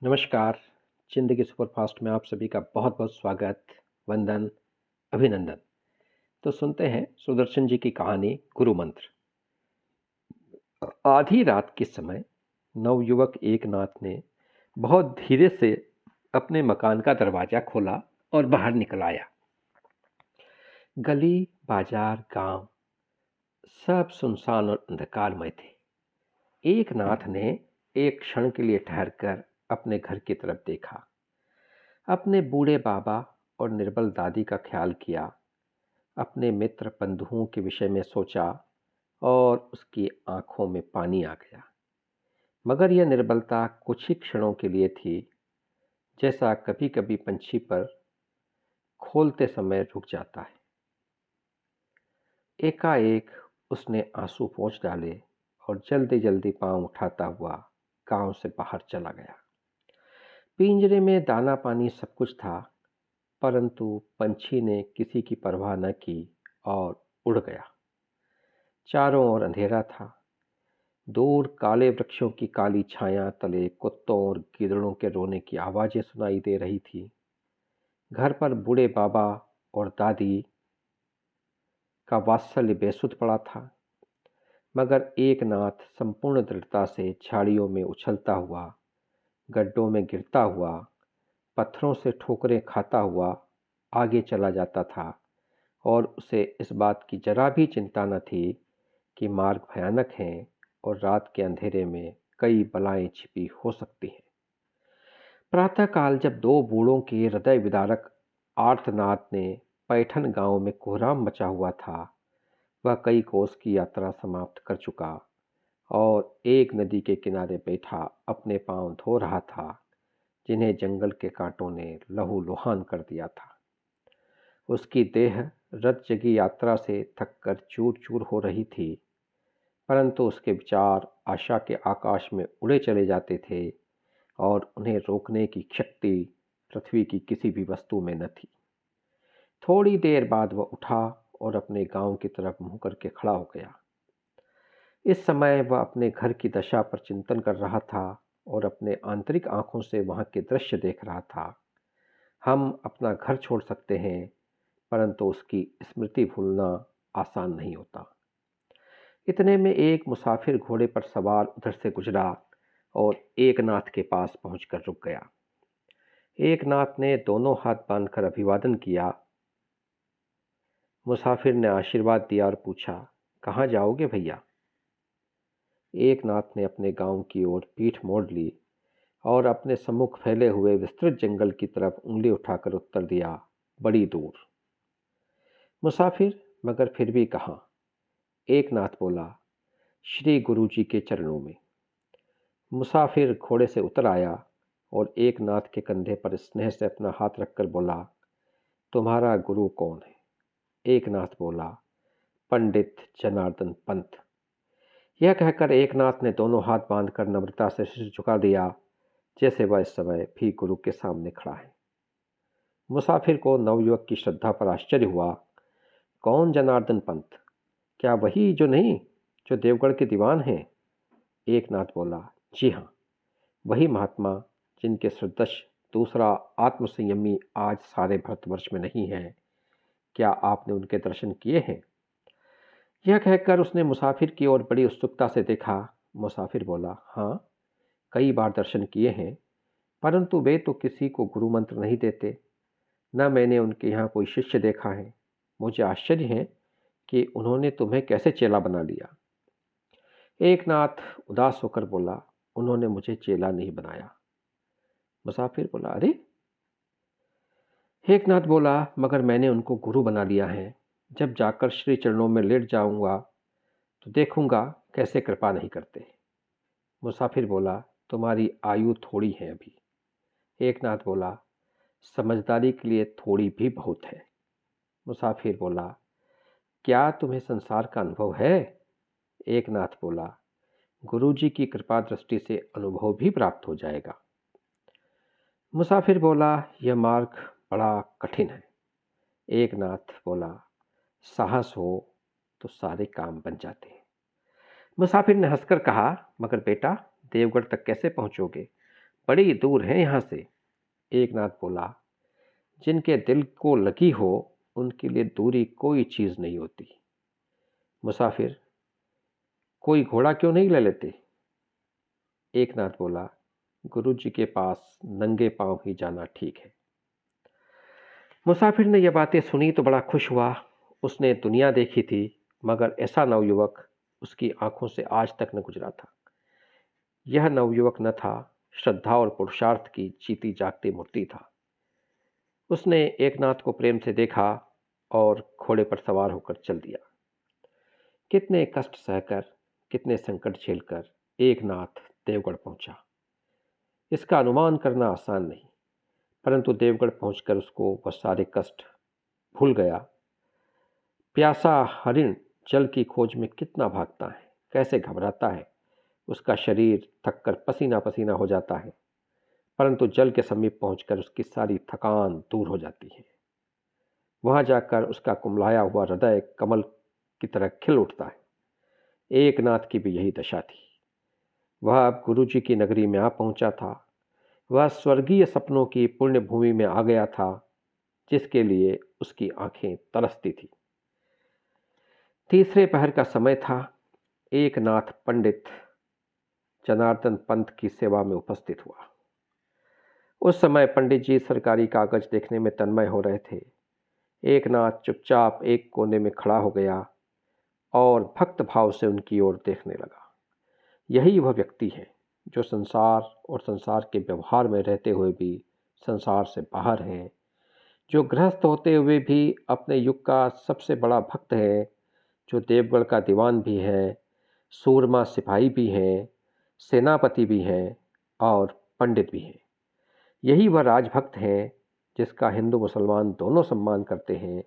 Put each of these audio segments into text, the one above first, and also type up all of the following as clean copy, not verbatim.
नमस्कार। ज़िंदगी सुपरफ़ास्ट में आप सभी का बहुत-बहुत स्वागत, वंदन, अभिनंदन। तो सुनते हैं सुदर्शन जी की कहानी गुरु मंत्र। आधी रात के समय नवयुवक एकनाथ ने बहुत धीरे से अपने मकान का दरवाज़ा खोला और बाहर निकल आया। गली, बाज़ार, गाँव सब सुनसान और अंधकारमय थे। एकनाथ ने एक क्षण के लिए ठहरकर अपने घर की तरफ देखा। अपने बूढ़े बाबा और निर्बल दादी का ख्याल किया, अपने मित्र बंधुओं के विषय में सोचा और उसकी आंखों में पानी आ गया। मगर यह निर्बलता कुछ ही क्षणों के लिए थी, जैसा कभी-कभी पंछी पर खोलते समय रुक जाता है। एकाएक उसने आंसू पोंछ डाले और जल्दी-जल्दी पांव उठाता हुआ गांव से बाहर चला गया। पिंजरे में दाना पानी सब कुछ था, परंतु पंछी ने किसी की परवाह न की और उड़ गया। चारों ओर अंधेरा था। दूर काले वृक्षों की काली छाया तले कुत्तों और गीदड़ों के रोने की आवाजें सुनाई दे रही थी। घर पर बूढ़े बाबा और दादी का वात्सल्य बेसुध पड़ा था, मगर एकनाथ संपूर्ण दृढ़ता से झाड़ियों में उछलता हुआ, गड्ढों में गिरता हुआ, पत्थरों से ठोकरें खाता हुआ आगे चला जाता था और उसे इस बात की जरा भी चिंता न थी कि मार्ग भयानक हैं और रात के अंधेरे में कई बलाएं छिपी हो सकती हैं। प्रातःकाल जब दो बूढ़ों के हृदय विदारक आर्तनाद ने पैठन गांव में कोहराम मचा हुआ था, वह कई कोस की यात्रा समाप्त कर चुका और एक नदी के किनारे बैठा अपने पांव धो रहा था, जिन्हें जंगल के कांटों ने लहूलुहान कर दिया था। उसकी देह रत जगी यात्रा से थककर चूर-चूर हो रही थी, परंतु उसके विचार आशा के आकाश में उड़े चले जाते थे और उन्हें रोकने की शक्ति पृथ्वी की किसी भी वस्तु में न थी। थोड़ी देर बाद वह उठा और अपने गांव की तरफ मुंह करके खड़ा हो गया। इस समय वह अपने घर की दशा पर चिंतन कर रहा था और अपने आंतरिक आंखों से वहां के दृश्य देख रहा था। हम अपना घर छोड़ सकते हैं, परंतु उसकी स्मृति भूलना आसान नहीं होता। इतने में एक मुसाफिर घोड़े पर सवार उधर से गुजरा और एकनाथ के पास पहुंचकर रुक गया। एकनाथ ने दोनों हाथ बांधकर अभिवादन किया। मुसाफिर ने आशीर्वाद दिया और पूछा, कहाँ जाओगे भैया? एकनाथ ने अपने गांव की ओर पीठ मोड़ ली और अपने सम्मुख फैले हुए विस्तृत जंगल की तरफ उंगली उठाकर उत्तर दिया, बड़ी दूर। मुसाफिर, मगर फिर भी कहाँ? एकनाथ बोला, श्री गुरु जी के चरणों में। मुसाफिर घोड़े से उतर आया और एकनाथ के कंधे पर स्नेह से अपना हाथ रखकर बोला, तुम्हारा गुरु कौन है? एकनाथ बोला, पंडित जनार्दन पंत। यह कहकर एकनाथ ने दोनों हाथ बांधकर नम्रता से सिर झुका दिया, जैसे वह इस समय भी गुरु के सामने खड़ा है। मुसाफिर को नवयुवक की श्रद्धा पर आश्चर्य हुआ। कौन जनार्दन पंत? क्या वही जो देवगढ़ के दीवान हैं? एकनाथ बोला, जी हाँ, वही महात्मा जिनके सदृश दूसरा आत्मसंयमी आज सारे भारतवर्ष में नहीं है। क्या आपने उनके दर्शन किए हैं? यह कहकर उसने मुसाफिर की ओर बड़ी उत्सुकता से देखा। मुसाफिर बोला, हाँ, कई बार दर्शन किए हैं, परंतु वे तो किसी को गुरु मंत्र नहीं देते, न मैंने उनके यहाँ कोई शिष्य देखा है। मुझे आश्चर्य है कि उन्होंने तुम्हें कैसे चेला बना लिया। एकनाथ उदास होकर बोला, उन्होंने मुझे चेला नहीं बनाया। मुसाफिर बोला, अरे? एकनाथ बोला, मगर मैंने उनको गुरु बना लिया है। जब जाकर श्री चरणों में लेट जाऊंगा तो देखूंगा कैसे कृपा नहीं करते। मुसाफिर बोला, तुम्हारी आयु थोड़ी है अभी। एकनाथ बोला, समझदारी के लिए थोड़ी भी बहुत है। मुसाफिर बोला, क्या तुम्हें संसार का अनुभव है? एकनाथ बोला, गुरुजी की कृपा दृष्टि से अनुभव भी प्राप्त हो जाएगा। मुसाफिर बोला, यह मार्ग बड़ा कठिन है। एकनाथ बोला, साहस हो तो सारे काम बन जाते हैं। मुसाफिर ने हंसकर कहा, मगर बेटा, देवगढ़ तक कैसे पहुंचोगे? बड़ी दूर हैं यहाँ से। एकनाथ बोला, जिनके दिल को लगी हो उनके लिए दूरी कोई चीज नहीं होती। मुसाफिर, कोई घोड़ा क्यों नहीं ले लेते? एकनाथ बोला, गुरुजी के पास नंगे पांव ही जाना ठीक है। मुसाफिर ने यह बातें सुनी तो बड़ा खुश हुआ। उसने दुनिया देखी थी, मगर ऐसा नवयुवक उसकी आंखों से आज तक न गुजरा था। यह नवयुवक न था, श्रद्धा और पुरुषार्थ की जीती जागती मूर्ति था। उसने एकनाथ को प्रेम से देखा और घोड़े पर सवार होकर चल दिया। कितने कष्ट सहकर, कितने संकट झेलकर एकनाथ देवगढ़ पहुंचा, इसका अनुमान करना आसान नहीं। परंतु देवगढ़ पहुंचकर उसको वह सारे कष्ट भूल गया। प्यासा हरिण जल की खोज में कितना भागता है, कैसे घबराता है, उसका शरीर थककर पसीना पसीना हो जाता है, परंतु जल के समीप पहुंचकर उसकी सारी थकान दूर हो जाती है। वहां जाकर उसका कुम्हलाया हुआ हृदय कमल की तरह खिल उठता है। एकनाथ की भी यही दशा थी। वह अब गुरुजी की नगरी में आ पहुंचा था। वह स्वर्गीय सपनों की पुण्य भूमि में आ गया था, जिसके लिए उसकी आंखें तरसती थी। तीसरे पहर का समय था। एकनाथ पंडित जनार्दन पंत की सेवा में उपस्थित हुआ। उस समय पंडित जी सरकारी कागज देखने में तन्मय हो रहे थे। एकनाथ चुपचाप एक कोने में खड़ा हो गया और भक्त भाव से उनकी ओर देखने लगा। यही वह व्यक्ति है जो संसार और संसार के व्यवहार में रहते हुए भी संसार से बाहर हैं, जो गृहस्थ होते हुए भी अपने युग का सबसे बड़ा भक्त है, जो देवगढ़ का दीवान भी है, सूरमा सिपाही भी हैं, सेनापति भी हैं और पंडित भी हैं। यही वह राजभक्त हैं जिसका हिंदू मुसलमान दोनों सम्मान करते हैं,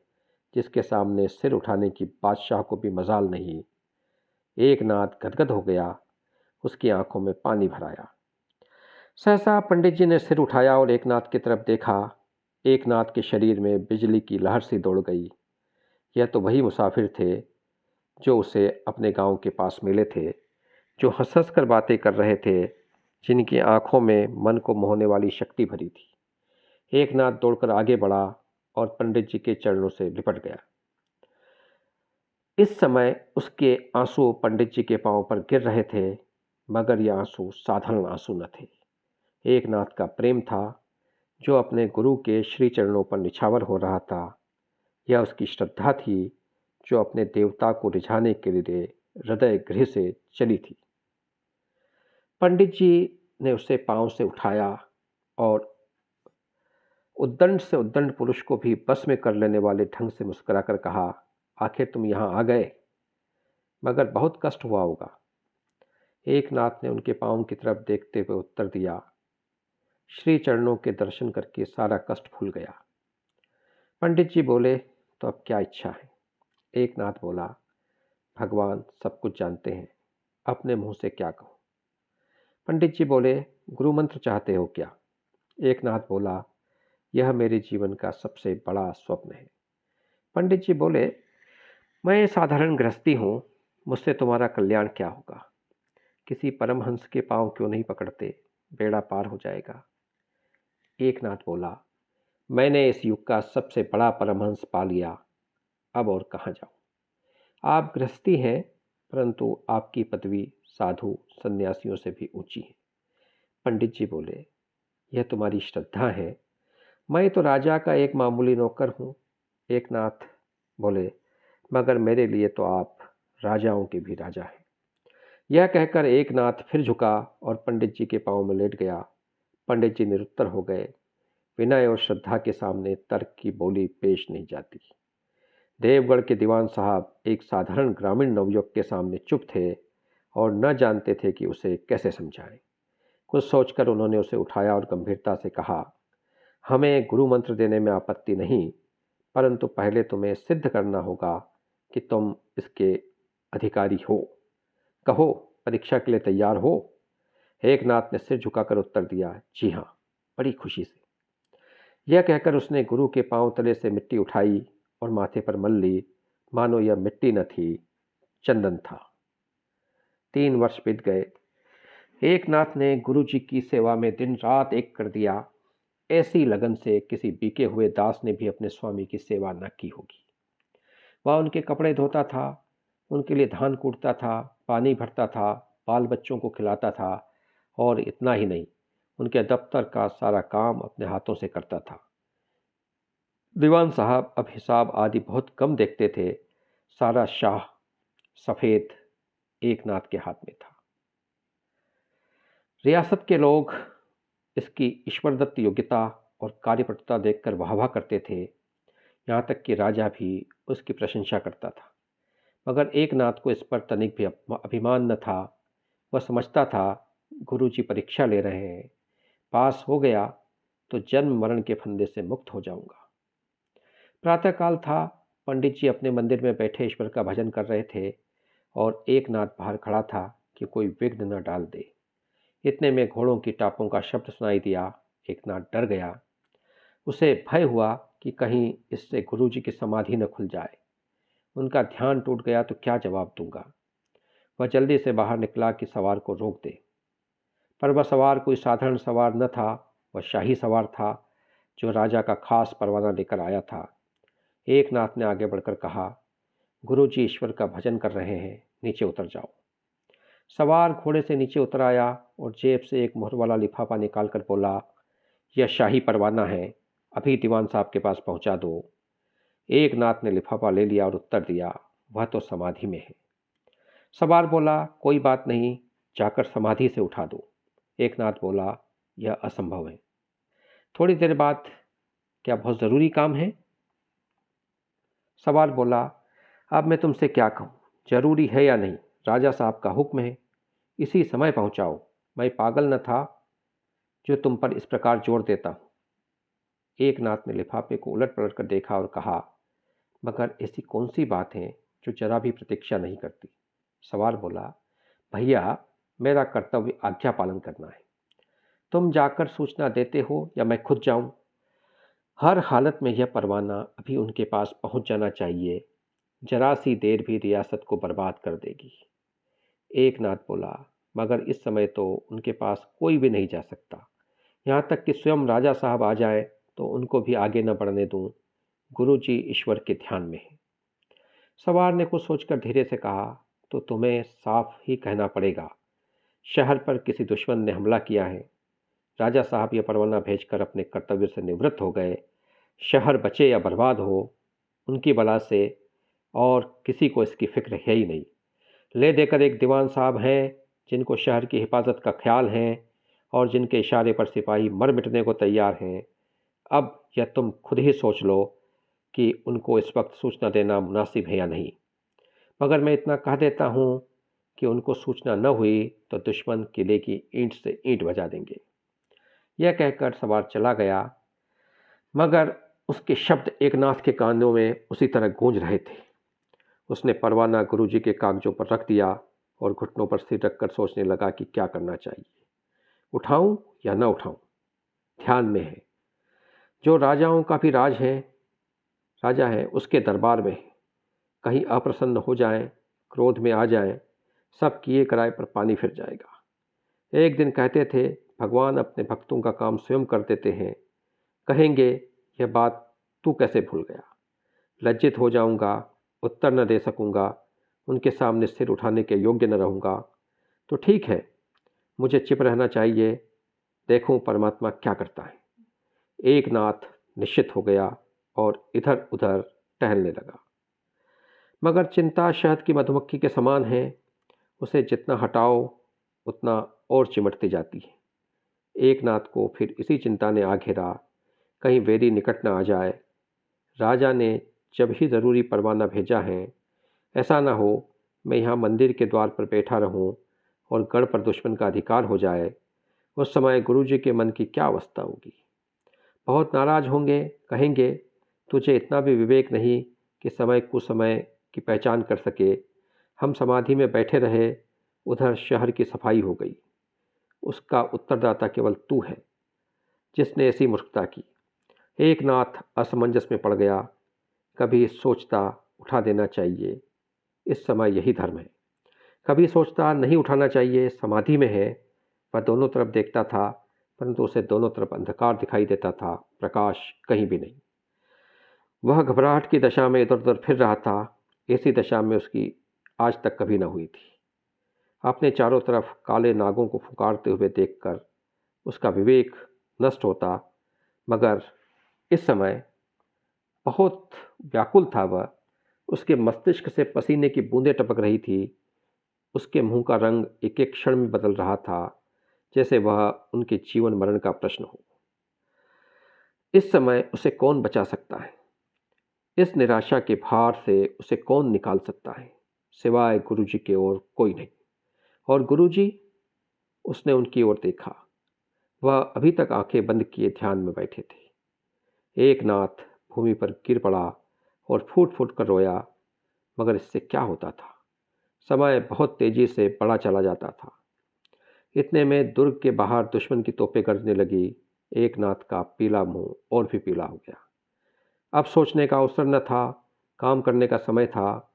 जिसके सामने सिर उठाने की बादशाह को भी मजाल नहीं। एकनाथ गदगद हो गया, उसकी आंखों में पानी भर आया। सहसा पंडित जी ने सिर उठाया और एकनाथ की तरफ देखा। एकनाथ के शरीर में बिजली की लहर सी दौड़ गई। यह तो वही मुसाफिर थे जो उसे अपने गांव के पास मिले थे, जो हंस हंस कर बातें कर रहे थे, जिनकी आंखों में मन को मोहने वाली शक्ति भरी थी। एकनाथ दौड़कर आगे बढ़ा और पंडित जी के चरणों से लिपट गया। इस समय उसके आंसू पंडित जी के पांव पर गिर रहे थे, मगर ये आंसू साधारण आंसू न थे। एकनाथ का प्रेम था जो अपने गुरु के श्री चरणों पर निछावर हो रहा था। यह उसकी श्रद्धा थी जो अपने देवता को रिझाने के लिए हृदय गृह से चली थी। पंडित जी ने उसे पांव से उठाया और उद्दंड से उद्दंड पुरुष को भी बस में कर लेने वाले ढंग से मुस्कुराकर कहा, आखिर तुम यहाँ आ गए, मगर बहुत कष्ट हुआ होगा। एकनाथ ने उनके पांव की तरफ देखते हुए उत्तर दिया, श्री चरणों के दर्शन करके सारा कष्ट भूल गया। पंडित जी बोले, तो अब क्या इच्छा है? एकनाथ बोला, भगवान सब कुछ जानते हैं, अपने मुंह से क्या कहूँ। पंडित जी बोले, गुरु मंत्र चाहते हो क्या? एकनाथ बोला, यह मेरे जीवन का सबसे बड़ा स्वप्न है। पंडित जी बोले, मैं साधारण गृहस्थी हूँ, मुझसे तुम्हारा कल्याण क्या होगा? किसी परमहंस के पांव क्यों नहीं पकड़ते, बेड़ा पार हो जाएगा। एकनाथ बोला, मैंने इस युग का सबसे बड़ा परमहंस पा लिया, अब और कहाँ जाऊँ। आप गृहस्थी हैं, परंतु आपकी पदवी साधु सन्यासियों से भी ऊंची है। पंडित जी बोले, यह तुम्हारी श्रद्धा है, मैं तो राजा का एक मामूली नौकर हूँ। एकनाथ बोले, मगर मेरे लिए तो आप राजाओं के भी राजा हैं। यह कहकर एकनाथ फिर झुका और पंडित जी के पांव में लेट गया। पंडित जी निरुत्तर हो गए। विनय और श्रद्धा के सामने तर्क की बोली पेश नहीं जाती। देवगढ़ के दीवान साहब एक साधारण ग्रामीण नवयुवक के सामने चुप थे और न जानते थे कि उसे कैसे समझाएं। कुछ सोचकर उन्होंने उसे उठाया और गंभीरता से कहा, हमें गुरु मंत्र देने में आपत्ति नहीं, परंतु पहले तुम्हें सिद्ध करना होगा कि तुम इसके अधिकारी हो। कहो, परीक्षा के लिए तैयार हो? एकनाथ ने सिर झुकाकर उत्तर दिया, जी हाँ, बड़ी खुशी से। यह कहकर उसने गुरु के पांव तले से मिट्टी उठाई और माथे पर मल ली, मानो यह मिट्टी न थी, चंदन था। 3 वर्ष बीत गए। एकनाथ ने गुरुजी की सेवा में दिन रात एक कर दिया। ऐसी लगन से किसी बीके हुए दास ने भी अपने स्वामी की सेवा न की होगी। वह उनके कपड़े धोता था, उनके लिए धान कूटता था, पानी भरता था, बाल बच्चों को खिलाता था, और इतना ही नहीं, उनके दफ्तर का सारा काम अपने हाथों से करता था। दीवान साहब अब हिसाब आदि बहुत कम देखते थे। सारा शाह सफ़ेद एकनाथ के हाथ में था। रियासत के लोग इसकी ईश्वरदत्त योग्यता और कार्यपटुता देखकर वाह करते थे। यहाँ तक कि राजा भी उसकी प्रशंसा करता था। मगर एकनाथ को इस पर तनिक भी अभिमान न था। वह समझता था, गुरुजी परीक्षा ले रहे हैं, पास हो गया तो जन्म मरण के फंदे से मुक्त हो जाऊंगा। प्रातःकाल था। पंडित जी अपने मंदिर में बैठे ईश्वर का भजन कर रहे थे और एकनाथ बाहर खड़ा था कि कोई विघ्न न डाल दे। इतने में घोड़ों की टापों का शब्द सुनाई दिया। एकनाथ डर गया। उसे भय हुआ कि कहीं इससे गुरुजी की समाधि न खुल जाए। उनका ध्यान टूट गया तो क्या जवाब दूंगा। वह जल्दी से बाहर निकला कि सवार को रोक दे, पर वह सवार कोई साधारण सवार न था। वह शाही सवार था जो राजा का खास परवाना लेकर आया था। एकनाथ ने आगे बढ़कर कहा, गुरुजी ईश्वर का भजन कर रहे हैं, नीचे उतर जाओ। सवार घोड़े से नीचे उतर आया और जेब से एक मोहर वाला लिफाफा निकालकर बोला, यह शाही परवाना है, अभी दीवान साहब के पास पहुंचा दो। एकनाथ ने लिफाफा ले लिया और उत्तर दिया, वह तो समाधि में है। सवार बोला, कोई बात नहीं, जाकर समाधि से उठा दो। एकनाथ बोला, यह असंभव है। थोड़ी देर बाद, क्या बहुत ज़रूरी काम है? सवार बोला, अब मैं तुमसे क्या कहूँ, जरूरी है या नहीं, राजा साहब का हुक्म है, इसी समय पहुंचाओ। मैं पागल न था जो तुम पर इस प्रकार जोर देता हूँ। एकनाथ ने लिफाफे को उलट पलट कर देखा और कहा, मगर ऐसी कौन सी बात है जो जरा भी प्रतीक्षा नहीं करती? सवार बोला, भैया, मेरा कर्तव्य आज्ञा पालन करना है। तुम जाकर सूचना देते हो या मैं खुद जाऊं? हर हालत में यह परवाना अभी उनके पास पहुंच जाना चाहिए। जरा सी देर भी रियासत को बर्बाद कर देगी। एकनाथ बोला, मगर इस समय तो उनके पास कोई भी नहीं जा सकता। यहाँ तक कि स्वयं राजा साहब आ जाए तो उनको भी आगे न बढ़ने दूं। गुरुजी ईश्वर के ध्यान में है। सवार ने कुछ सोचकर धीरे से कहा, तो तुम्हें साफ ही कहना पड़ेगा, शहर पर किसी दुश्मन ने हमला किया है। राजा साहब यह परवाना भेजकर अपने कर्तव्य से निवृत्त हो गए। शहर बचे या बर्बाद हो, उनकी बला से और किसी को इसकी फिक्र है ही नहीं। ले देकर एक दीवान साहब हैं जिनको शहर की हिफाजत का ख्याल है और जिनके इशारे पर सिपाही मर मिटने को तैयार हैं। अब यह तुम खुद ही सोच लो कि उनको इस वक्त सूचना देना मुनासिब है या नहीं। मगर मैं इतना कह देता हूँ कि उनको सूचना न हुई तो दुश्मन किले की ईंट से ईंट बजा देंगे। यह कहकर सवार चला गया, मगर उसके शब्द एकनाथ के कानों में उसी तरह गूंज रहे थे। उसने परवाना गुरुजी के कागजों पर रख दिया और घुटनों पर सिर रखकर सोचने लगा कि क्या करना चाहिए, उठाऊं या न उठाऊं। ध्यान में है, जो राजाओं का भी राजा है उसके दरबार में है। कहीं अप्रसन्न हो जाएं, क्रोध में आ जाएं, सब किए कराए पर पानी फिर जाएगा। एक दिन कहते थे, भगवान अपने भक्तों का काम स्वयं कर देते हैं। कहेंगे, यह बात तू कैसे भूल गया? लज्जित हो जाऊंगा, उत्तर न दे सकूंगा, उनके सामने सिर उठाने के योग्य न रहूंगा। तो ठीक है, मुझे चुप रहना चाहिए, देखूं परमात्मा क्या करता है। एकनाथ निश्चित हो गया और इधर उधर टहलने लगा। मगर चिंता शहद की मधुमक्खी के समान है, उसे जितना हटाओ उतना और चिमटती जाती है। एकनाथ को फिर इसी चिंता ने आ घेरा, कहीं वेदी निकट न आ जाए। राजा ने जब ही ज़रूरी परवाना भेजा है, ऐसा ना हो मैं यहाँ मंदिर के द्वार पर बैठा रहूँ और गढ़ पर दुश्मन का अधिकार हो जाए। उस समय गुरुजी के मन की क्या अवस्था होगी? बहुत नाराज होंगे, कहेंगे, तुझे इतना भी विवेक नहीं कि समय कुसमय की पहचान कर सके। हम समाधि में बैठे रहे, उधर शहर की सफाई हो गई। उसका उत्तरदाता केवल तू है जिसने ऐसी मूर्खता की। एकनाथ असमंजस में पड़ गया। कभी सोचता उठा देना चाहिए, इस समय यही धर्म है। कभी सोचता नहीं उठाना चाहिए, समाधि में है। वह दोनों तरफ देखता था, परंतु उसे दोनों तरफ अंधकार दिखाई देता था, प्रकाश कहीं भी नहीं। वह घबराहट की दशा में इधर उधर फिर रहा था। ऐसी दशा में उसकी आज तक कभी न हुई थी। अपने चारों तरफ काले नागों को फुकारते हुए देखकर उसका विवेक नष्ट होता, मगर इस समय बहुत व्याकुल था वह। उसके मस्तिष्क से पसीने की बूंदें टपक रही थी। उसके मुंह का रंग एक एक क्षण में बदल रहा था, जैसे वह उनके जीवन मरण का प्रश्न हो। इस समय उसे कौन बचा सकता है? इस निराशा के भार से उसे कौन निकाल सकता है? सिवाय गुरुजी के और कोई नहीं। और गुरुजी? उसने उनकी ओर देखा। वह अभी तक आंखें बंद किए ध्यान में बैठे थे। एक नाथ भूमि पर गिर पड़ा और फूट फूट कर रोया, मगर इससे क्या होता था? समय बहुत तेजी से बढ़ा चला जाता था। इतने में दुर्ग के बाहर दुश्मन की तोपें गरजने लगी। एक नाथ का पीला मुंह और भी पीला हो गया। अब सोचने का अवसर न था, काम करने का समय था।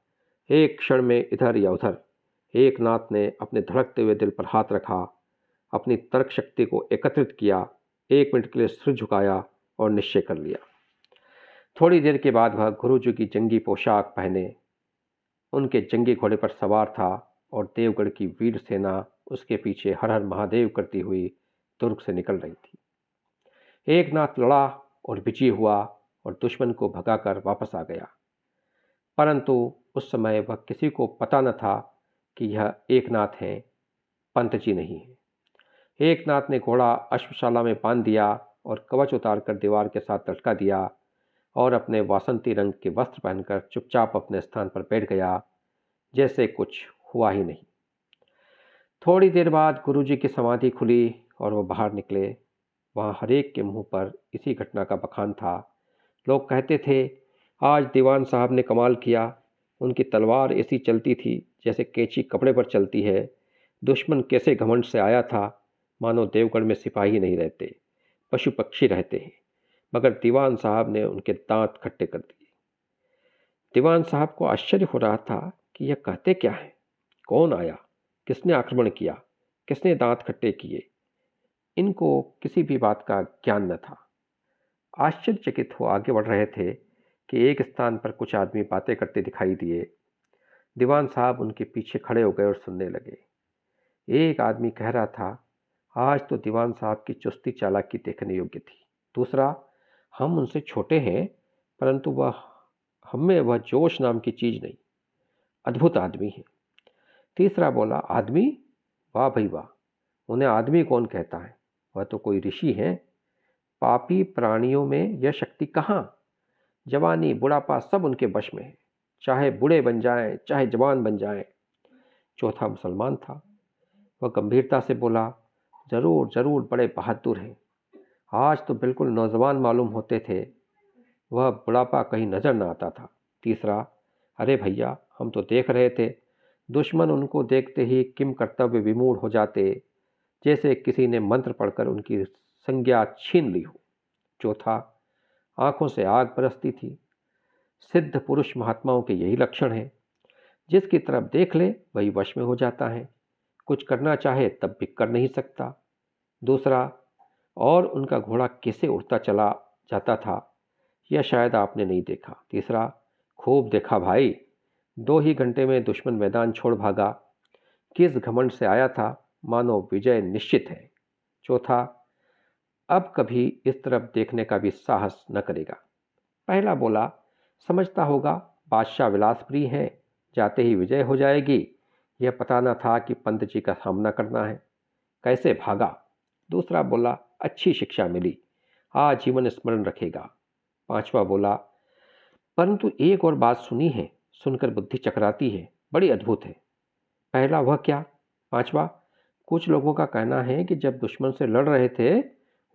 एक क्षण में इधर या उधर एक नाथ ने अपने धड़कते हुए दिल पर हाथ रखा, अपनी तर्क शक्ति को एकत्रित किया, 1 मिनट के लिए सिर झुकाया और निश्चय कर लिया। थोड़ी देर के बाद वह गुरुजी की जंगी पोशाक पहने उनके जंगी घोड़े पर सवार था और देवगढ़ की वीर सेना उसके पीछे हर हर महादेव करती हुई दुर्ग से निकल रही थी। एक नाथ लड़ा और विजयी हुआ और दुश्मन को भगाकर वापस आ गया, परंतु उस समय वह किसी को पता न था कि यह एक नाथ हैं, पंत जी नहीं है। एक नाथ ने घोड़ा अश्वशाला में बांध दिया और कवच उतारकर दीवार के साथ लटका दिया और अपने वासंती रंग के वस्त्र पहनकर चुपचाप अपने स्थान पर बैठ गया, जैसे कुछ हुआ ही नहीं। थोड़ी देर बाद गुरुजी की समाधि खुली और वह बाहर निकले। वहाँ हरेक के मुंह पर इसी घटना का बखान था। लोग कहते थे, आज दीवान साहब ने कमाल किया। उनकी तलवार ऐसी चलती थी जैसे कैंची कपड़े पर चलती है। दुश्मन कैसे घमंड से आया था, मानो देवगढ़ में सिपाही नहीं रहते, पशु पक्षी रहते हैं, मगर दीवान साहब ने उनके दांत खट्टे कर दिए। दीवान साहब को आश्चर्य हो रहा था कि यह कहते क्या है, कौन आया, किसने आक्रमण किया, किसने दांत खट्टे किए। इनको किसी भी बात का ज्ञान न था। आश्चर्यचकित हो आगे बढ़ रहे थे कि एक स्थान पर कुछ आदमी बातें करते दिखाई दिए। दीवान साहब उनके पीछे खड़े हो गए और सुनने लगे। एक आदमी कह रहा था, आज तो दीवान साहब की चुस्ती चालाकी देखने योग्य थी। दूसरा, हम उनसे छोटे हैं, परंतु हमें वह जोश नाम की चीज़ नहीं, अद्भुत आदमी है। तीसरा बोला, आदमी? वाह भाई वाह, उन्हें आदमी कौन कहता है, वह तो कोई ऋषि हैं। पापी प्राणियों में यह शक्ति कहाँ? जवानी बुढ़ापा सब उनके वश में है, चाहे बूढ़े बन जाएं, चाहे जवान बन जाएं। चौथा मुसलमान था। वह गंभीरता से बोला, जरूर जरूर, बड़े बहादुर हैं। आज तो बिल्कुल नौजवान मालूम होते थे, वह बुढ़ापा कहीं नजर न आता था। तीसरा, अरे भैया, हम तो देख रहे थे, दुश्मन उनको देखते ही किम कर्तव्य विमूढ़ हो जाते, जैसे किसी ने मंत्र पढ़कर उनकी संज्ञा छीन ली हो। चौथा, आंखों से आग बरसती थी। सिद्ध पुरुष महात्माओं के यही लक्षण हैं, जिसकी तरफ देख ले वही वश में हो जाता है, कुछ करना चाहे तब भी कर नहीं सकता। दूसरा, और उनका घोड़ा कैसे उड़ता चला जाता था, यह शायद आपने नहीं देखा। तीसरा, खूब देखा भाई, 2 ही घंटे में दुश्मन मैदान छोड़ भागा। किस घमंड से आया था, मानो विजय निश्चित है। चौथा, अब कभी इस तरफ देखने का भी साहस न करेगा। पहला बोला, समझता होगा बादशाह विलासप्रिय हैं, जाते ही विजय हो जाएगी। यह पता न था कि पंत जी का सामना करना है, कैसे भागा। दूसरा बोला, अच्छी शिक्षा मिली, आजीवन स्मरण रखेगा। पांचवा बोला, परंतु एक और बात सुनी है, सुनकर बुद्धि चकराती है, बड़ी अद्भुत है। पहला, वह क्या? पांचवा, कुछ लोगों का कहना है कि जब दुश्मन से लड़ रहे थे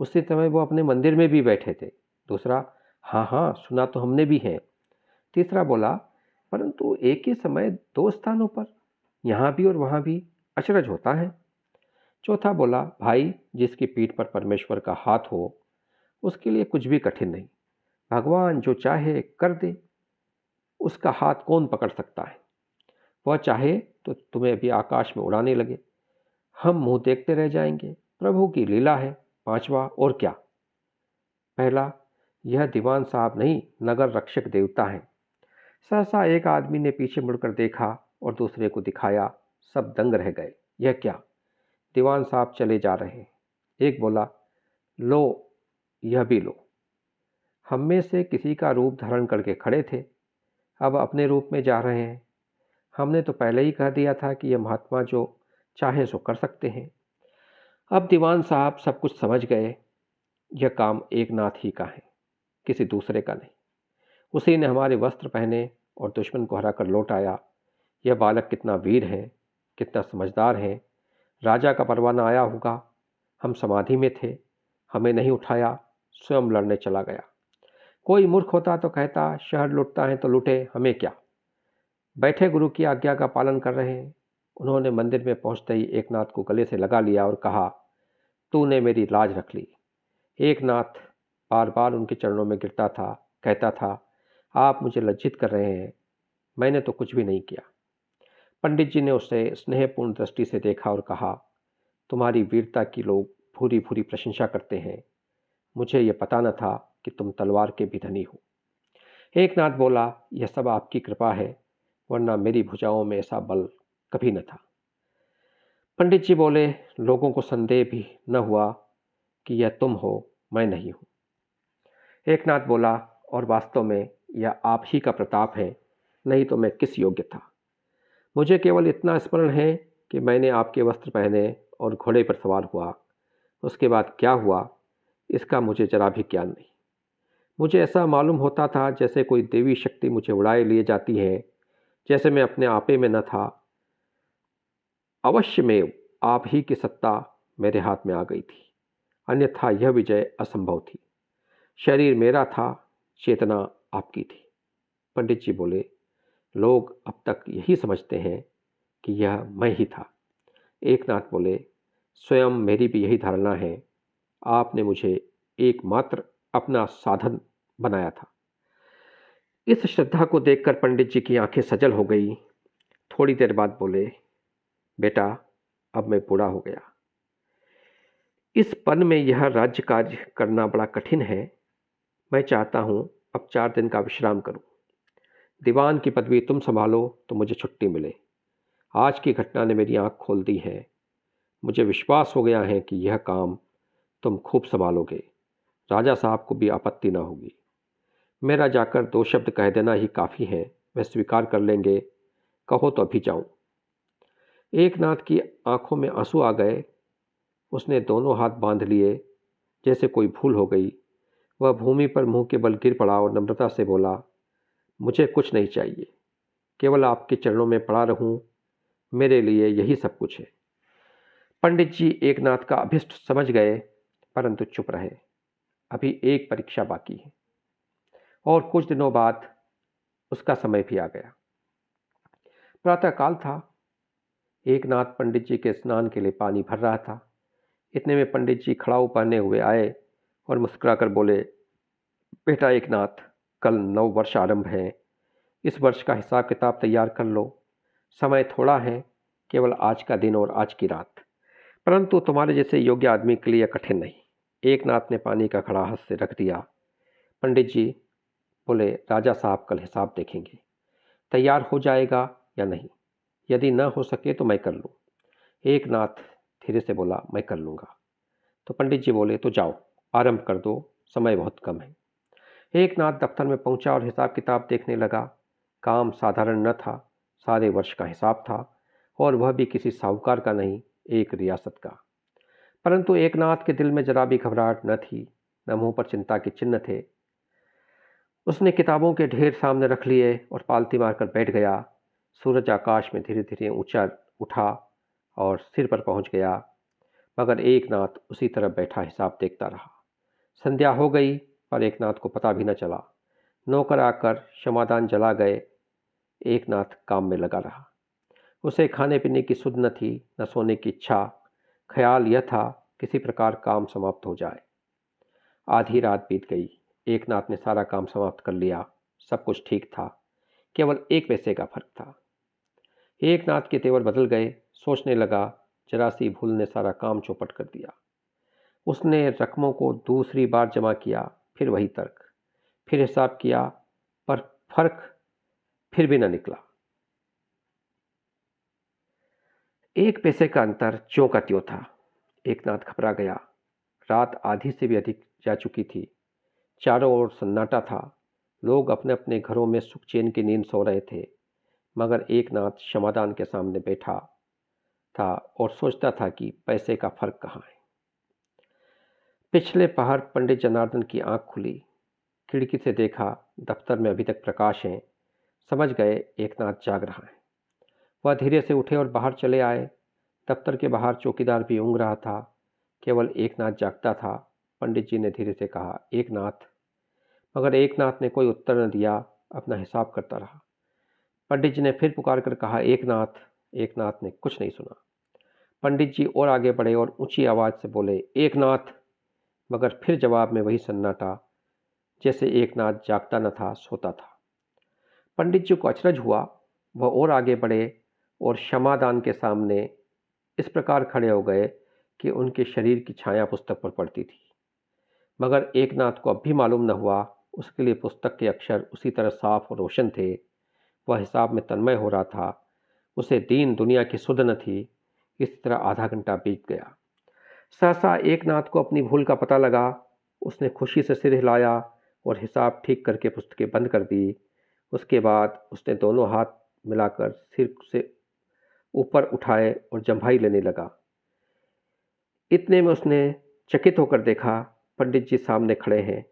उसी समय वो अपने मंदिर में भी बैठे थे। दूसरा, हाँ हाँ, सुना तो हमने भी है। तीसरा बोला, परंतु एक ही समय 2 स्थानों पर, यहाँ भी और वहाँ भी, अचरज होता है। चौथा बोला, भाई, जिसकी पीठ पर परमेश्वर का हाथ हो उसके लिए कुछ भी कठिन नहीं, भगवान जो चाहे कर दे, उसका हाथ कौन पकड़ सकता है। वह चाहे तो तुम्हें अभी आकाश में उड़ाने लगे। हम मुंह देखते रह जाएंगे। प्रभु की लीला है। पांचवा, और क्या? पहला, यह दीवान साहब नहीं, नगर रक्षक देवता हैं। सहसा एक आदमी ने पीछे मुड़कर देखा और दूसरे को दिखाया। सब दंग रह गए। यह क्या? दीवान साहब चले जा रहे हैं। एक बोला, लो, यह भी लो। हम में से किसी का रूप धारण करके खड़े थे, अब अपने रूप में जा रहे हैं। हमने तो पहले ही कह दिया था कि यह महात्मा जो चाहे सो कर सकते हैं। अब दीवान साहब सब कुछ समझ गए। यह काम एक नाथ ही का है, किसी दूसरे का नहीं। उसी ने हमारे वस्त्र पहने और दुश्मन को हरा कर लौट आया। यह बालक कितना वीर है, कितना समझदार है। राजा का परवाना आया होगा। हम समाधि में थे, हमें नहीं उठाया, स्वयं लड़ने चला गया। कोई मूर्ख होता तो कहता, शहर लूटता है तो लूटे, हमें क्या। बैठे गुरु की आज्ञा का पालन कर रहे हैं। उन्होंने मंदिर में पहुंचते ही एक नाथ को गले से लगा लिया और कहा, तूने मेरी लाज रख ली। एक नाथ बार बार उनके चरणों में गिरता था, कहता था, आप मुझे लज्जित कर रहे हैं, मैंने तो कुछ भी नहीं किया। पंडित जी ने उसे स्नेहपूर्ण दृष्टि से देखा और कहा, तुम्हारी वीरता की लोग भूरी भूरी प्रशंसा करते हैं। मुझे यह पता न था कि तुम तलवार के भी धनी हो। एक नाथ बोला, यह सब आपकी कृपा है, वरना मेरी भुजाओं में ऐसा बल कभी न था। पंडित जी बोले, लोगों को संदेह भी न हुआ कि यह तुम हो, मैं नहीं हूं। एक नाथ बोला, और वास्तव में यह आप ही का प्रताप है, नहीं तो मैं किस योग्य था। मुझे केवल इतना स्मरण है कि मैंने आपके वस्त्र पहने और घोड़े पर सवार हुआ। उसके बाद क्या हुआ, इसका मुझे जरा भी ज्ञान नहीं। मुझे ऐसा मालूम होता था जैसे कोई देवी शक्ति मुझे उड़ाए लिए जाती है, जैसे मैं अपने आपे में न था। अवश्य में आप ही की सत्ता मेरे हाथ में आ गई थी, अन्यथा यह विजय असंभव थी। शरीर मेरा था, चेतना आपकी थी। पंडित जी बोले, लोग अब तक यही समझते हैं कि यह मैं ही था। एक नाथ बोले, स्वयं मेरी भी यही धारणा है। आपने मुझे एकमात्र अपना साधन बनाया था। इस श्रद्धा को देखकर पंडित जी की आंखें सजल हो गई। थोड़ी देर बाद बोले, बेटा, अब मैं बूढ़ा हो गया। इस पन में यह राज्य कार्य करना बड़ा कठिन है। मैं चाहता हूं अब 4 दिन का विश्राम करूं। दीवान की पदवी तुम संभालो तो मुझे छुट्टी मिले। आज की घटना ने मेरी आंख खोल दी है। मुझे विश्वास हो गया है कि यह काम तुम खूब संभालोगे। राजा साहब को भी आपत्ति न होगी। मेरा जाकर 2 शब्द कह देना ही काफ़ी है, वह स्वीकार कर लेंगे। कहो तो अभी जाऊं। एक नाथ की आंखों में आंसू आ गए। उसने दोनों हाथ बांध लिए, जैसे कोई भूल हो गई। वह भूमि पर मुंह के बल गिर पड़ा और नम्रता से बोला, मुझे कुछ नहीं चाहिए, केवल आपके चरणों में पड़ा रहूं, मेरे लिए यही सब कुछ है। पंडित जी एक नाथ का अभिष्ट समझ गए, परंतु चुप रहे। अभी एक परीक्षा बाकी है। और कुछ दिनों बाद उसका समय भी आ गया। प्रातःकाल था। एक नाथ पंडित जी के स्नान के लिए पानी भर रहा था। इतने में पंडित जी खड़ाऊ पहने हुए आए और मुस्कुराकर बोले, बेटा एक नाथ, कल 9 वर्ष आरंभ है। इस वर्ष का हिसाब किताब तैयार कर लो। समय थोड़ा है, केवल आज का दिन और आज की रात, परंतु तुम्हारे जैसे योग्य आदमी के लिए कठिन नहीं। एक नाथ ने पानी का घड़ा हाथ से रख दिया। पंडित जी बोले, राजा साहब कल हिसाब देखेंगे, तैयार हो जाएगा या नहीं। यदि न हो सके तो मैं कर लूँ। एक नाथ धीरे से बोला, मैं कर लूँगा। तो पंडित जी बोले, तो जाओ, आरंभ कर दो, समय बहुत कम है। एक नाथ दफ्तर में पहुंचा और हिसाब किताब देखने लगा। काम साधारण न था, सारे वर्ष का हिसाब था, और वह भी किसी साहूकार का नहीं, एक रियासत का। परंतु एक नाथ के दिल में जरा भी घबराहट न थी, न मुंह पर चिंता के चिन्ह थे। उसने किताबों के ढेर सामने रख लिए और पालती मारकर बैठ गया। सूरज आकाश में धीरे धीरे ऊंचा उठा और सिर पर पहुंच गया, मगर एक नाथ उसी तरह बैठा हिसाब देखता रहा। संध्या हो गई, पर एक नाथ को पता भी न चला। नौकर आकर क्षमादान जला गए। एक नाथ काम में लगा रहा। उसे खाने पीने की सुध न थी, न सोने की इच्छा। ख्याल यह था किसी प्रकार काम समाप्त हो जाए। आधी रात बीत गई। एक नाथ ने सारा काम समाप्त कर लिया। सब कुछ ठीक था, केवल 1 पैसे का फर्क था। एक नाथ के तेवर बदल गए। सोचने लगा, जरा सी भूल ने सारा काम चौपट कर दिया। उसने रकमों को दूसरी बार जमा किया, फिर वही तर्क, फिर हिसाब किया, पर फर्क फिर भी न निकला। 1 पैसे का अंतर ज्यों का त्यों था। एकनाथ घबरा गया। रात आधी से भी अधिक जा चुकी थी। चारों ओर सन्नाटा था। लोग अपने अपने घरों में सुख चैन की नींद सो रहे थे, मगर एकनाथ क्षमादान के सामने बैठा था और सोचता था कि पैसे का फर्क कहाँ है। पिछले पहर पंडित जनार्दन की आंख खुली। खिड़की से देखा, दफ्तर में अभी तक प्रकाश है। समझ गए एकनाथ जाग रहा है। वह धीरे से उठे और बाहर चले आए। दफ्तर के बाहर चौकीदार भी ऊँघ रहा था। केवल एकनाथ जागता था। पंडित जी ने धीरे से कहा, एकनाथ। मगर एकनाथ ने कोई उत्तर न दिया, अपना हिसाब करता रहा। पंडित जी ने फिर पुकार कर कहा, एकनाथ। एकनाथ ने कुछ नहीं सुना। पंडित जी और आगे बढ़े और ऊंची आवाज से बोले, एकनाथ। मगर फिर जवाब में वही सन्नाटा, जैसे एकनाथ जागता न था, सोता था। पंडित जी को अचरज हुआ। वह और आगे बढ़े और क्षमादान के सामने इस प्रकार खड़े हो गए कि उनके शरीर की छाया पुस्तक पर पड़ती थी। मगर एकनाथ को अब भी मालूम न हुआ। उसके लिए पुस्तक के अक्षर उसी तरह साफ और रोशन थे। वह हिसाब में तन्मय हो रहा था। उसे दीन दुनिया की सुध न थी। इस तरह आधा घंटा बीत गया। सहसा एकनाथ को अपनी भूल का पता लगा। उसने खुशी से सिर हिलाया और हिसाब ठीक करके पुस्तकें बंद कर दी। उसके बाद उसने दोनों हाथ मिलाकर सिर से ऊपर उठाए और जम्भाई लेने लगा। इतने में उसने चकित होकर देखा, पंडित जी सामने खड़े हैं।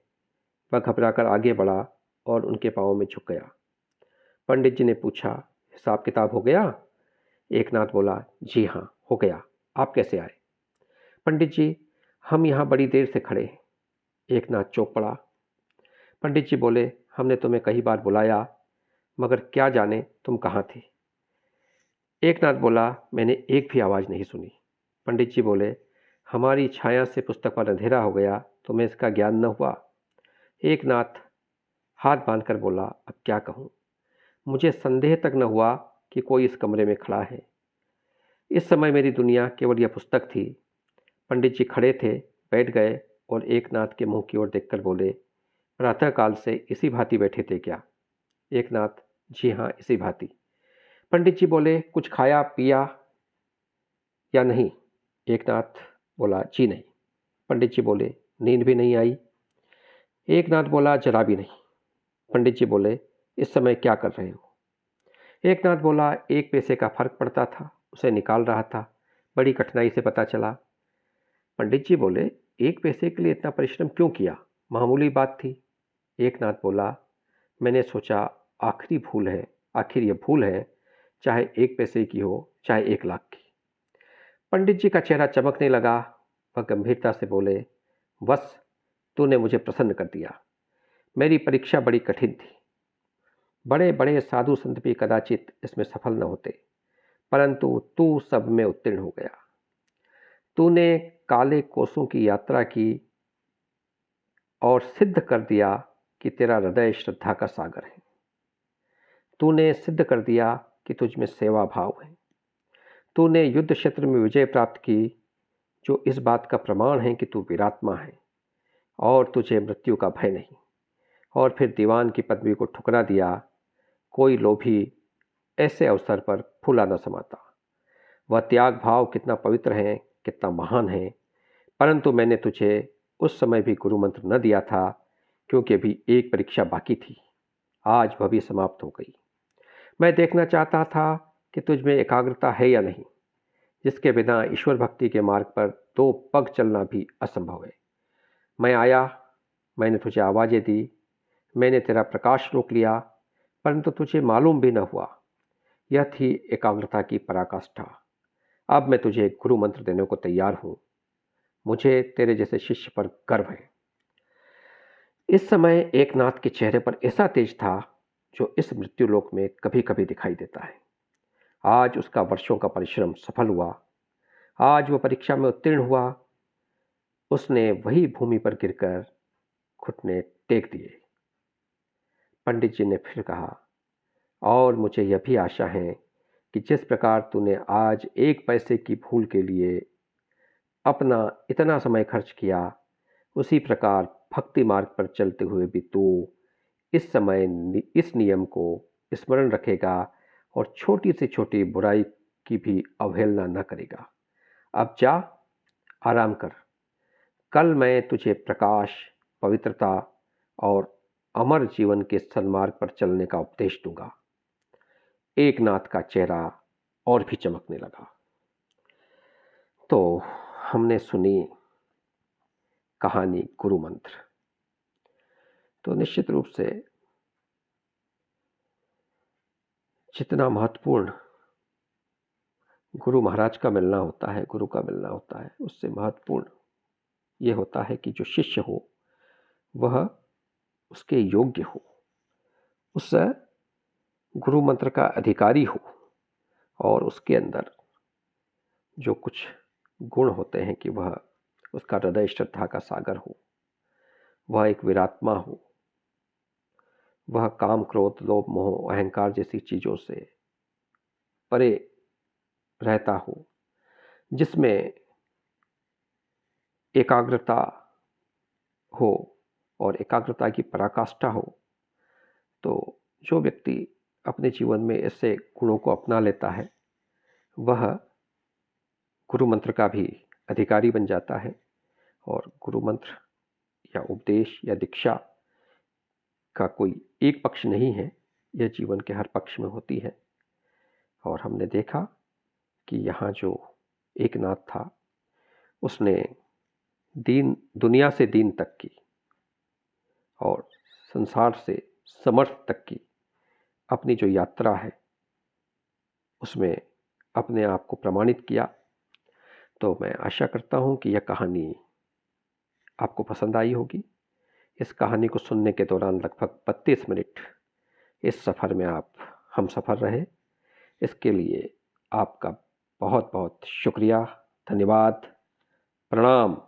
वह घबराकर आगे बढ़ा और उनके पाँव में झुक गया। पंडित जी ने पूछा, हिसाब किताब हो गया? एकनाथ बोला, जी हाँ, हो गया। आप कैसे आए? पंडित जी, हम यहाँ बड़ी देर से खड़े हैं। एकनाथ चौंक पड़ा। पंडित जी बोले, हमने तुम्हें कई बार बुलाया, मगर क्या जाने तुम कहाँ थे। एकनाथ बोला, मैंने एक भी आवाज़ नहीं सुनी। पंडित जी बोले, हमारी छाया से पुस्तक पर अंधेरा हो गया, तुम्हें इसका ज्ञान न हुआ। एकनाथ हाथ बांधकर बोला, अब क्या कहूँ। मुझे संदेह तक न हुआ कि कोई इस कमरे में खड़ा है। इस समय मेरी दुनिया केवल यह पुस्तक थी। पंडित जी खड़े थे, बैठ गए और एकनाथ के मुंह की ओर देखकर बोले, प्रातःकाल से इसी भांति बैठे थे क्या? एकनाथ, जी हाँ, इसी भांति। पंडित जी बोले, कुछ खाया पिया या नहीं? एकनाथ बोला, जी नहीं। पंडित जी बोले, नींद भी नहीं आई? एकनाथ बोला, जरा भी नहीं। पंडित जी बोले, इस समय क्या कर रहे हो? एकनाथ बोला, 1 पैसे का फर्क पड़ता था, उसे निकाल रहा था, बड़ी कठिनाई से पता चला। पंडित जी बोले, 1 पैसे के लिए इतना परिश्रम क्यों किया? मामूली बात थी। एकनाथ बोला, मैंने सोचा आखिर ये भूल है, चाहे 1 पैसे की हो, चाहे 1 लाख की। पंडित जी का चेहरा चमकने लगा। वह गंभीरता से बोले, बस तूने मुझे प्रसन्न कर दिया। मेरी परीक्षा बड़ी कठिन थी। बड़े बड़े साधु संत भी कदाचित इसमें सफल न होते, परंतु तू सब में उत्तीर्ण हो गया। तूने काले कोसों की यात्रा की और सिद्ध कर दिया कि तेरा हृदय श्रद्धा का सागर है। तूने सिद्ध कर दिया कि तुझ में सेवा भाव है। तूने युद्ध क्षेत्र में विजय प्राप्त की, जो इस बात का प्रमाण है कि तू वीरात्मा है और तुझे मृत्यु का भय नहीं। और फिर दीवान की पदवी को ठुकरा दिया। कोई लोभी ऐसे अवसर पर फूला न समाता। वह त्याग भाव कितना पवित्र है, कितना महान है। परंतु मैंने तुझे उस समय भी गुरु मंत्र न दिया था, क्योंकि अभी एक परीक्षा बाकी थी। आज वह भी समाप्त हो गई। मैं देखना चाहता था कि तुझ में एकाग्रता है या नहीं, जिसके बिना ईश्वर भक्ति के मार्ग पर 2 पग चलना भी असंभव है। मैं आया, मैंने तुझे आवाज़ें दी, मैंने तेरा प्रकाश रोक लिया, परंतु तुझे मालूम भी न हुआ। यह थी एकाग्रता की पराकाष्ठा। अब मैं तुझे गुरु मंत्र देने को तैयार हूँ। मुझे तेरे जैसे शिष्य पर गर्व है। इस समय एकनाथ के चेहरे पर ऐसा तेज था जो इस मृत्युलोक में कभी कभी दिखाई देता है। आज उसका वर्षों का परिश्रम सफल हुआ। आज वह परीक्षा में उत्तीर्ण हुआ। उसने वही भूमि पर गिरकर घुटने टेक दिए। पंडित जी ने फिर कहा, और मुझे यह भी आशा है कि जिस प्रकार तूने आज 1 पैसे की भूल के लिए अपना इतना समय खर्च किया, उसी प्रकार भक्ति मार्ग पर चलते हुए भी तू इस नियम को स्मरण रखेगा और छोटी से छोटी बुराई की भी अवहेलना न करेगा। अब जा, आराम कर। कल मैं तुझे प्रकाश, पवित्रता और अमर जीवन के सन्मार्ग पर चलने का उपदेश दूंगा। एकनाथ का चेहरा और भी चमकने लगा। तो हमने सुनी कहानी गुरु मंत्र। तो निश्चित रूप से जितना महत्वपूर्ण गुरु महाराज का मिलना होता है, गुरु का मिलना होता है, उससे महत्वपूर्ण ये होता है कि जो शिष्य हो वह उसके योग्य हो, उस गुरु मंत्र का अधिकारी हो और उसके अंदर जो कुछ गुण होते हैं कि वह उसका हृदय श्रद्धा का सागर हो, वह एक वीरात्मा हो, वह काम, क्रोध, लोभ, मोह, अहंकार जैसी चीज़ों से परे रहता हो, जिसमें एकाग्रता हो और एकाग्रता की पराकाष्ठा हो। तो जो व्यक्ति अपने जीवन में ऐसे गुणों को अपना लेता है वह गुरु मंत्र का भी अधिकारी बन जाता है। और गुरु मंत्र या उपदेश या दीक्षा का कोई एक पक्ष नहीं है, यह जीवन के हर पक्ष में होती है। और हमने देखा कि यहाँ जो एकनाथ था उसने दुनिया से दीन तक की और संसार से समर्थ तक की अपनी जो यात्रा है उसमें अपने आप को प्रमाणित किया। तो मैं आशा करता हूँ कि यह कहानी आपको पसंद आई होगी। इस कहानी को सुनने के दौरान लगभग 32 मिनट इस सफ़र में आप हम सफ़र रहे। इसके लिए आपका बहुत बहुत शुक्रिया, धन्यवाद, प्रणाम।